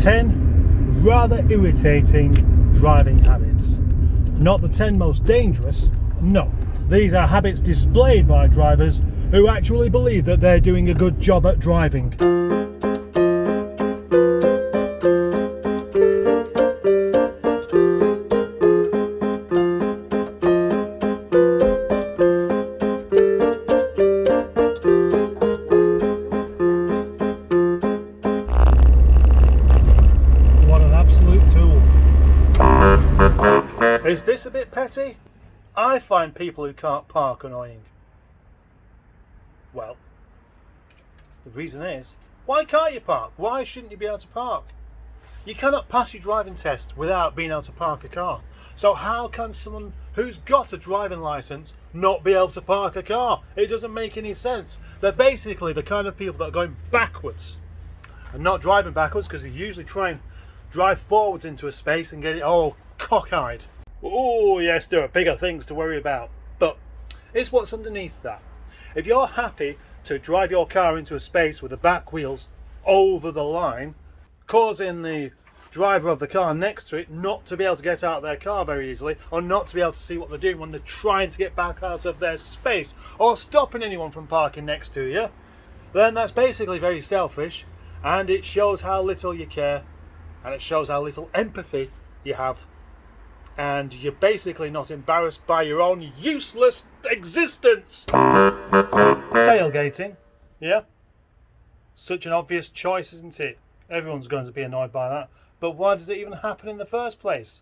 10 rather irritating driving habits. Not the 10 most dangerous, no. These are habits displayed by drivers who actually believe that they're doing a good job at driving. What an absolute tool. Is this a bit petty? I find people who can't park annoying. Well, the reason is, why can't you park? Why shouldn't you be able to park? You cannot pass your driving test without being able to park a car. So how can someone who's got a driving licence not be able to park a car? It doesn't make any sense. They're basically the kind of people that are going backwards and not driving backwards, because they usually try and drive forwards into a space and get it all cockeyed. Oh yes, there are bigger things to worry about, but it's what's underneath that. If you're happy to drive your car into a space with the back wheels over the line, causing the driver of the car next to it not to be able to get out of their car very easily, or not to be able to see what they're doing when they're trying to get back out of their space, or stopping anyone from parking next to you, then that's basically very selfish, and it shows how little you care, and it shows how little empathy you have. And you're basically not embarrassed by your own useless existence. Tailgating, yeah? Such an obvious choice, isn't it? Everyone's going to be annoyed by that. But why does it even happen in the first place?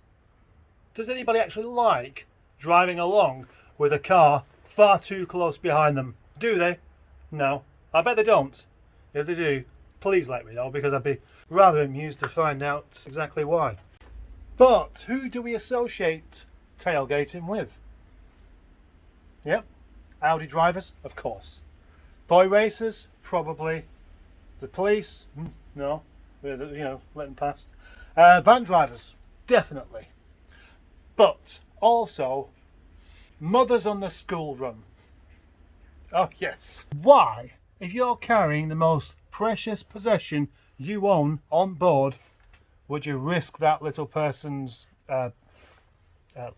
Does anybody actually like driving along with a car far too close behind them? Do they? No. I bet they don't. If they do, please let me know, because I'd be rather amused to find out exactly why. But who do we associate tailgating with? Yep, Audi drivers, of course. Boy racers, probably. The police, no, let them past. Van drivers, definitely. But also mothers on the school run. Oh yes. Why, if you're carrying the most precious possession you own on board, would you risk that little person's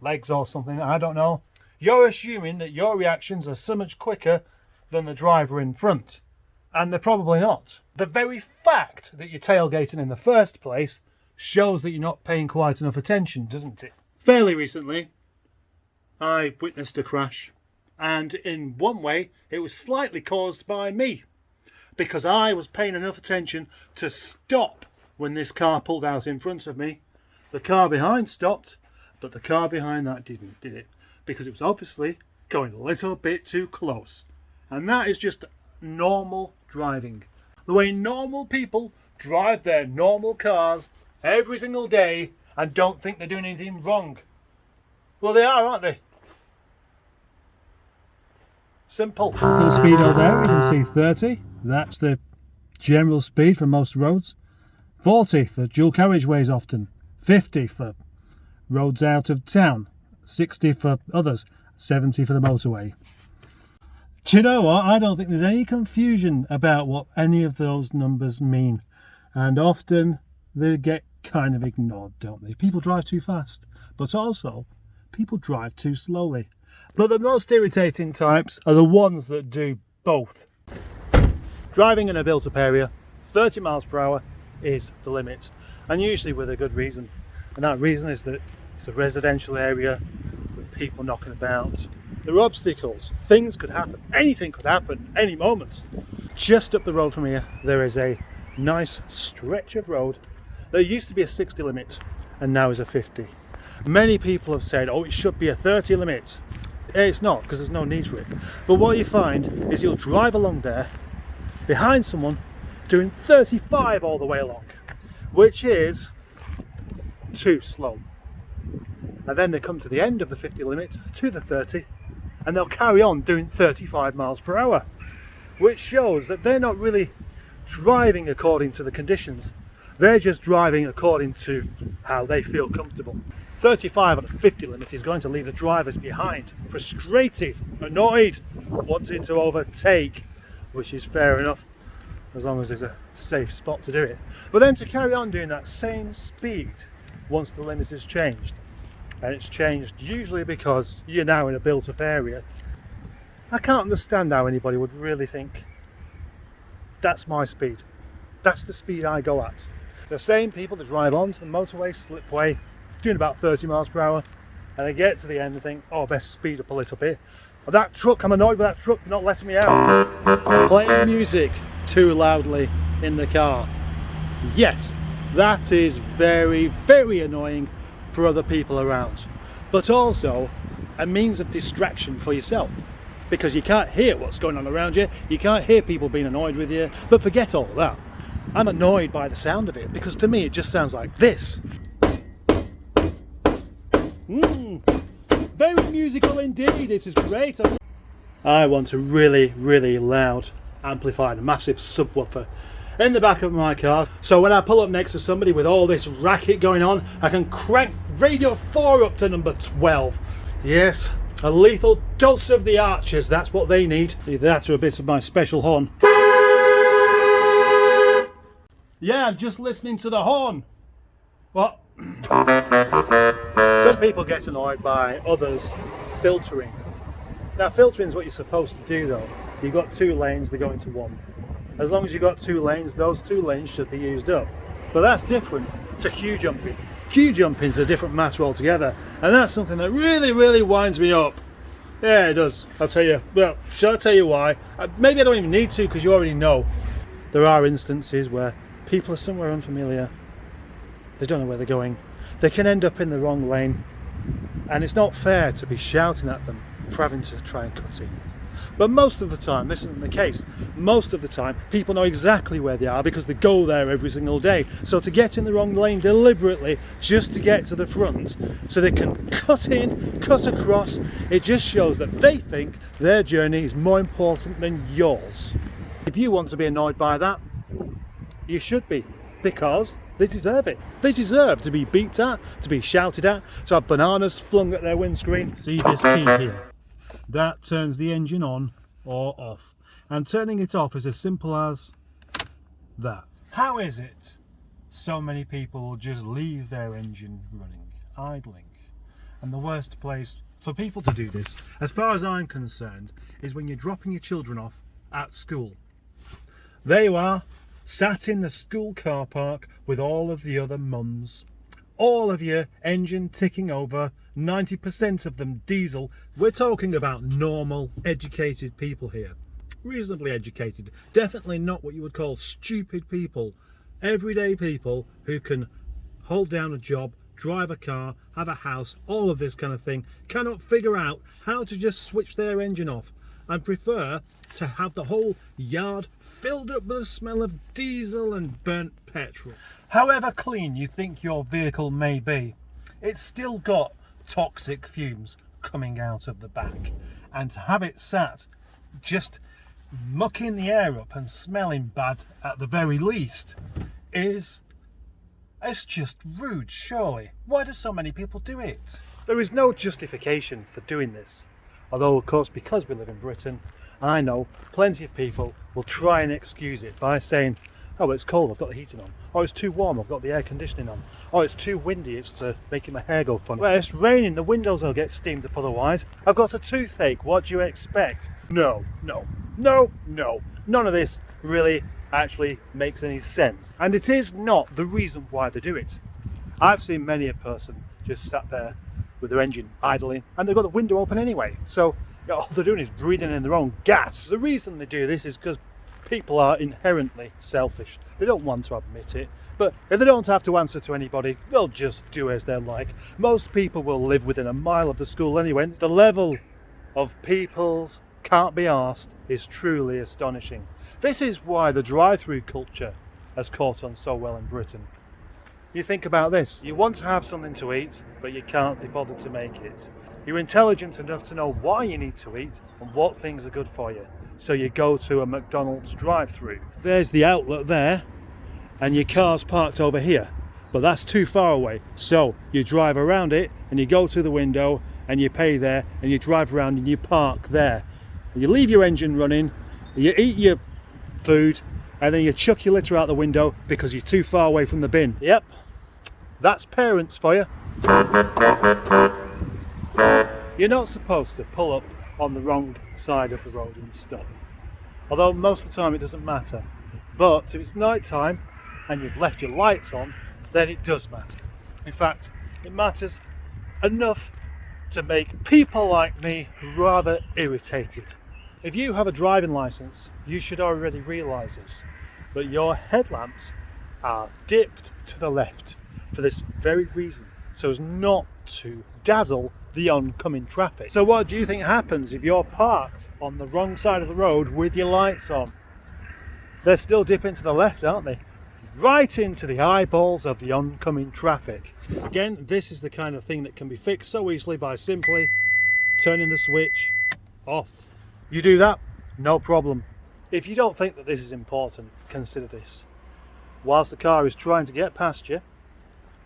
legs or something? I don't know. You're assuming that your reactions are so much quicker than the driver in front, and they're probably not. The very fact that you're tailgating in the first place shows that you're not paying quite enough attention, doesn't it? Fairly recently, I witnessed a crash, and in one way it was slightly caused by me, because I was paying enough attention to stop when this car pulled out in front of me. The car behind stopped, but the car behind that didn't, did it? Because it was obviously going a little bit too close. And that is just normal driving. The way normal people drive their normal cars every single day and don't think they're doing anything wrong. Well, they are, aren't they? Simple. Got a speedo there, we can see 30. That's the general speed for most roads. 40 for dual carriageways often, 50 for roads out of town, 60 for others, 70 for the motorway. Do you know what? I don't think there's any confusion about what any of those numbers mean. And often they get kind of ignored, don't they? People drive too fast, but also people drive too slowly. But the most irritating types are the ones that do both. Driving in a built-up area, 30 miles per hour is the limit, and usually with a good reason, and that reason is that it's a residential area with people knocking about. There are obstacles, things could happen, anything could happen any moment. Just up the road from here there is a nice stretch of road. There used to be a 60 limit and now is a 50. Many people have said, oh, it should be a 30 limit. It's not, because there's no need for it. But what you find is you'll drive along there behind someone doing 35 all the way along, which is too slow. And then they come to the end of the 50 limit, to the 30, and they'll carry on doing 35 miles per hour, which shows that they're not really driving according to the conditions. They're just driving according to how they feel comfortable. 35 on a 50 limit is going to leave the drivers behind, frustrated, annoyed, wanting to overtake, which is fair enough. as long as there's a safe spot to do it. But then to carry on doing that same speed once the limit is changed, and it's changed usually because you're now in a built-up area, I can't understand how anybody would really think that's my speed. That's the speed I go at. The same people that drive onto the motorway slipway doing about 30 miles per hour, and they get to the end and think, oh, best speed up a little bit. But that truck, I'm annoyed with that truck for not letting me out. Playing music too loudly in the car. Yes, that is very, very annoying for other people around, but also a means of distraction for yourself, because you can't hear what's going on around you, you can't hear people being annoyed with you. But forget all of that. I'm annoyed by the sound of it, because to me it just sounds like this. Very musical indeed. This is great. I want a really, really loud amplified, massive subwoofer in the back of my car, so when I pull up next to somebody with all this racket going on, I can crank radio 4 up to number 12. Yes, a lethal dose of the Archers, that's what they need. Either that or a bit of my special horn. Yeah, I'm just listening to the horn. What? Some people get annoyed by others filtering. Now, filtering is what you're supposed to do though. You've got 2 lanes, they go into 1. As long as you've got 2 lanes, those 2 lanes should be used up. But that's different to queue jumping. Queue jumping is a different matter altogether, and that's something that really, really winds me up. Yeah, it does. I'll tell you. Well, shall I tell you why? Maybe I don't even need to, because you already know. There are instances where people are somewhere unfamiliar. They don't know where they're going. They can end up in the wrong lane, and it's not fair to be shouting at them for having to try and cut in. But most of the time this isn't the case. Most of the time people know exactly where they are because they go there every single day. So to get in the wrong lane deliberately just to get to the front so they can cut in, cut across, it just shows that they think their journey is more important than yours. If you want to be annoyed by that, you should be, because they deserve it. They deserve to be beeped at, to be shouted at, to have bananas flung at their windscreen. See this key here? That turns the engine on or off, and turning it off is as simple as that. How is it so many people will just leave their engine running, idling? And the worst place for people to do this, as far as I'm concerned, is when you're dropping your children off at school. There you are, sat in the school car park with all of the other mums. All of your engine ticking over, 90% of them diesel. We're talking about normal, educated people here. Reasonably educated. Definitely not what you would call stupid people. Everyday people who can hold down a job, drive a car, have a house, all of this kind of thing, cannot figure out how to just switch their engine off and prefer to have the whole yard filled up with the smell of diesel and burnt petrol. However clean you think your vehicle may be, it's still got toxic fumes coming out of the back, and to have it sat just mucking the air up and smelling bad at the very least it's just rude, surely. Why do so many people do it? There is no justification for doing this, although of course because we live in Britain, I know plenty of people will try and excuse it by saying, oh, it's cold, I've got the heating on. Or it's too warm, I've got the air conditioning on. Or it's too windy, it's making my hair go funny. Well, it's raining, the windows will get steamed up otherwise. I've got a toothache, what do you expect? No. None of this really actually makes any sense. And it is not the reason why they do it. I've seen many a person just sat there with their engine idling, and they've got the window open anyway. So all they're doing is breathing in their own gas. The reason they do this is because people are inherently selfish. They don't want to admit it, but if they don't have to answer to anybody, they'll just do as they like. Most people will live within a mile of the school anyway. The level of people's can't be arsed is truly astonishing. This is why the drive-through culture has caught on so well in Britain. You think about this, you want to have something to eat, but you can't be bothered to make it. You're intelligent enough to know why you need to eat and what things are good for you. So you go to a McDonald's drive-through. There's the outlet there, and your car's parked over here, but that's too far away. So you drive around it, and you go to the window, and you pay there, and you drive around and you park there. And you leave your engine running, you eat your food, and then you chuck your litter out the window because you're too far away from the bin. Yep, that's parents for you. You're not supposed to pull up on the wrong side of the road and stop, although most of the time it doesn't matter. But if it's night time and you've left your lights on, then it does matter. In fact, it matters enough to make people like me rather irritated. If you have a driving license, you should already realise this, but your headlamps are dipped to the left for this very reason, so as not to dazzle the oncoming traffic. So what do you think happens if you're parked on the wrong side of the road with your lights on? They're still dipping to the left, aren't they? Right into the eyeballs of the oncoming traffic. Again, this is the kind of thing that can be fixed so easily by simply turning the switch off. You do that, no problem. If you don't think that this is important, consider this. Whilst the car is trying to get past you,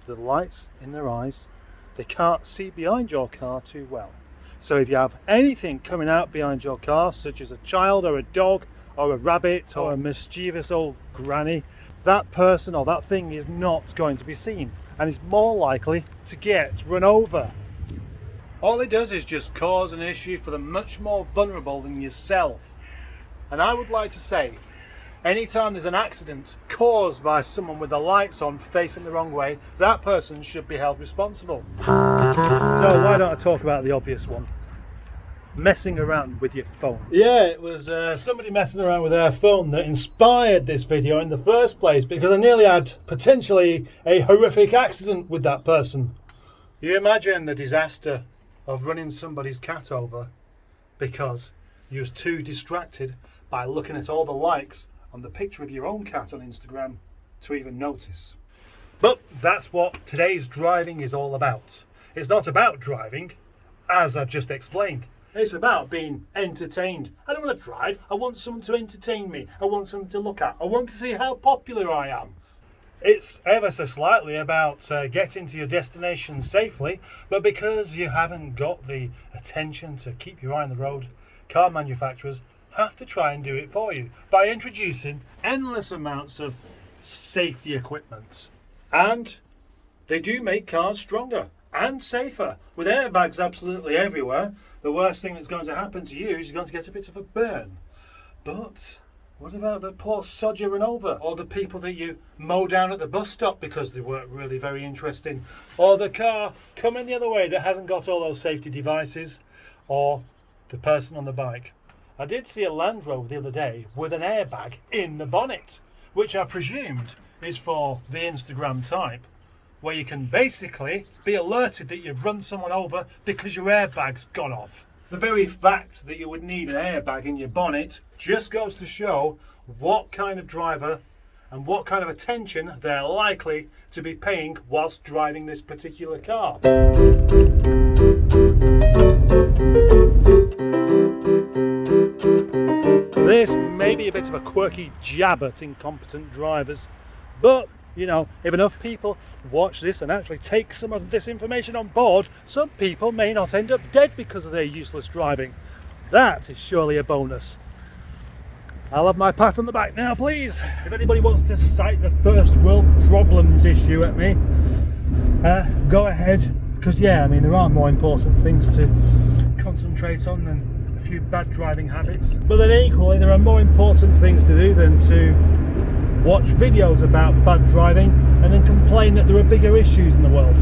the lights in their eyes, they can't see behind your car too well. So if you have anything coming out behind your car, such as a child or a dog or a rabbit or a mischievous old granny, that person or that thing is not going to be seen and is more likely to get run over. All it does is just cause an issue for the much more vulnerable than yourself. And I would like to say, anytime there's an accident caused by someone with the lights on facing the wrong way, that person should be held responsible. So why don't I talk about the obvious one? Messing around with your phone. Yeah, it was somebody messing around with their phone that inspired this video in the first place, because I nearly had potentially a horrific accident with that person. You imagine the disaster of running somebody's cat over because you was too distracted by looking at all the likes on the picture of your own cat on Instagram to even notice. But that's what today's driving is all about. It's not about driving, as I've just explained. It's about being entertained. I don't want to drive, I want someone to entertain me. I want something to look at. I want to see how popular I am. It's ever so slightly about getting to your destination safely, but because you haven't got the attention to keep your eye on the road, car manufacturers have to try and do it for you by introducing endless amounts of safety equipment. And they do make cars stronger and safer. With airbags absolutely everywhere, the worst thing that's going to happen to you is you're going to get a bit of a burn. But what about the poor sod you run over? Or the people that you mow down at the bus stop because they weren't really very interesting? Or the car coming the other way that hasn't got all those safety devices? Or the person on the bike? I did see a Land Rover the other day with an airbag in the bonnet, which I presumed is for the Instagram type, where you can basically be alerted that you've run someone over because your airbag's gone off. The very fact that you would need an airbag in your bonnet just goes to show what kind of driver and what kind of attention they're likely to be paying whilst driving this particular car. This may be a bit of a quirky jab at incompetent drivers, but you know, if enough people watch this and actually take some of this information on board, some people may not end up dead because of their useless driving. That is surely a bonus. I'll have my pat on the back now, please. If anybody wants to cite the first world problems issue at me, go ahead, because yeah, I mean, there are more important things to concentrate on than a few bad driving habits. But then equally, there are more important things to do than to watch videos about bad driving and then complain that there are bigger issues in the world.